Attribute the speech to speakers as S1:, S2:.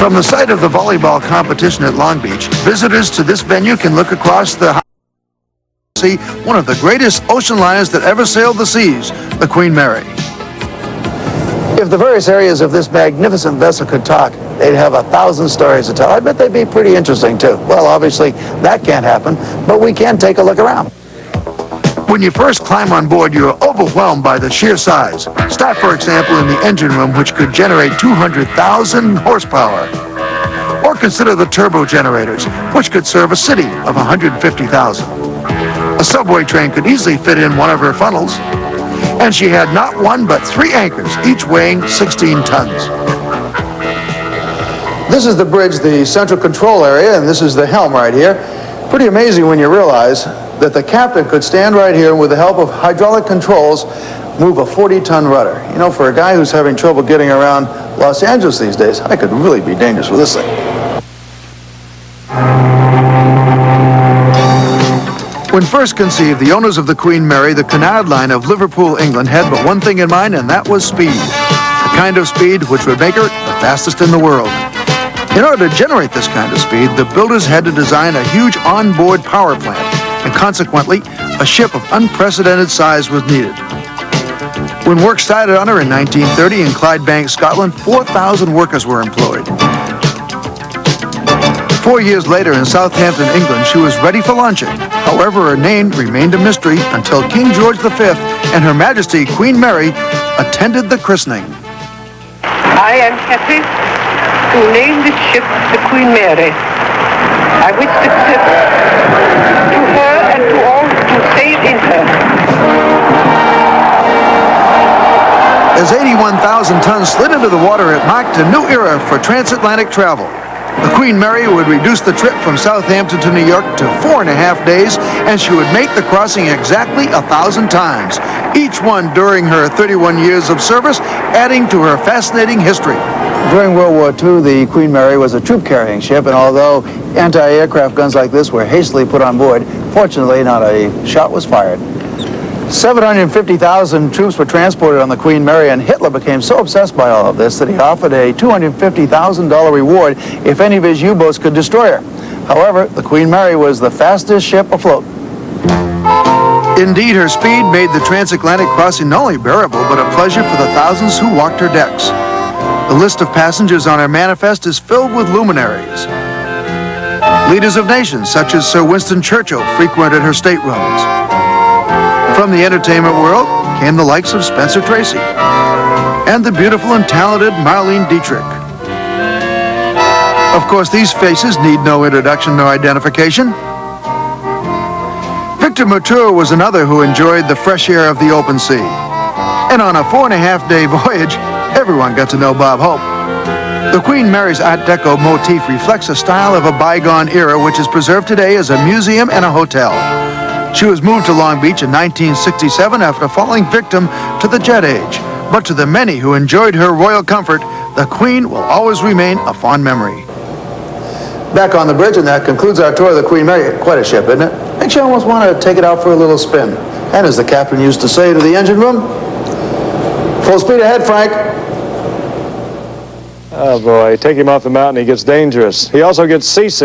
S1: From the site of the volleyball competition at Long Beach, visitors to this venue can look across the see one of the greatest ocean liners that ever sailed the seas, the Queen Mary. If the various areas of this magnificent vessel could talk, they'd have 1,000 stories to tell. I bet they'd be pretty interesting, too. Well, obviously, that can't happen, but we can take a look around. When you first climb on board, you're overwhelmed by the sheer size. Start, for example, in the engine room, which could generate 200,000 horsepower. Or consider the turbo generators, which could serve a city of 150,000. A subway train could easily fit in one of her funnels. And she had not one but 3 anchors, each weighing 16 tons. This is the bridge, the central control area, and this is the helm right here. Pretty amazing when you realize that the captain could stand right here and with the help of hydraulic controls move a 40-ton rudder. You know, for a guy who's having trouble getting around Los Angeles these days, I could really be dangerous with this thing. When first conceived, the owners of the Queen Mary, the Cunard Line of Liverpool, England, had but one thing in mind, and that was speed. The kind of speed which would make her the fastest in the world. In order to generate this kind of speed, the builders had to design a huge onboard power plant, and consequently, a ship of unprecedented size was needed. When work started on her in 1930 in Clydebank, Scotland, 4,000 workers were employed. 4 years later in Southampton, England, she was ready for launching. However, her name remained a mystery until King George V and Her Majesty Queen Mary attended the christening.
S2: I am happy to name this ship the Queen Mary. I wish success to her and to all who sail in her.
S1: As 81,000 tons slid into the water, it marked a new era for transatlantic travel. The Queen Mary would reduce the trip from Southampton to New York to 4.5 days, and she would make the crossing exactly 1,000 times, each one during her 31 years of service, adding to her fascinating history. During World War II, the Queen Mary was a troop-carrying ship, and although anti-aircraft guns like this were hastily put on board, fortunately not a shot was fired. 750,000 troops were transported on the Queen Mary, and Hitler became so obsessed by all of this that he offered a $250,000 reward if any of his U-boats could destroy her. However, the Queen Mary was the fastest ship afloat. Indeed, her speed made the transatlantic crossing not only bearable, but a pleasure for the thousands who walked her decks. The list of passengers on her manifest is filled with luminaries. Leaders of nations, such as Sir Winston Churchill, frequented her staterooms. From the entertainment world came the likes of Spencer Tracy and the beautiful and talented Marlene Dietrich. Of course, these faces need no introduction nor identification. Victor Mature was another who enjoyed the fresh air of the open sea. And on a 4.5-day voyage, everyone got to know Bob Hope. The Queen Mary's Art Deco motif reflects a style of a bygone era which is preserved today as a museum and a hotel. She was moved to Long Beach in 1967 after falling victim to the jet age. But to the many who enjoyed her royal comfort, the Queen will always remain a fond memory. Back on the bridge, and that concludes our tour of the Queen Mary. Quite a ship, isn't it? Makes you almost want to take it out for a little spin. And as the captain used to say to the engine room, full speed ahead, Frank.
S3: Oh boy, take him off the mountain, he gets dangerous. He also gets seasick.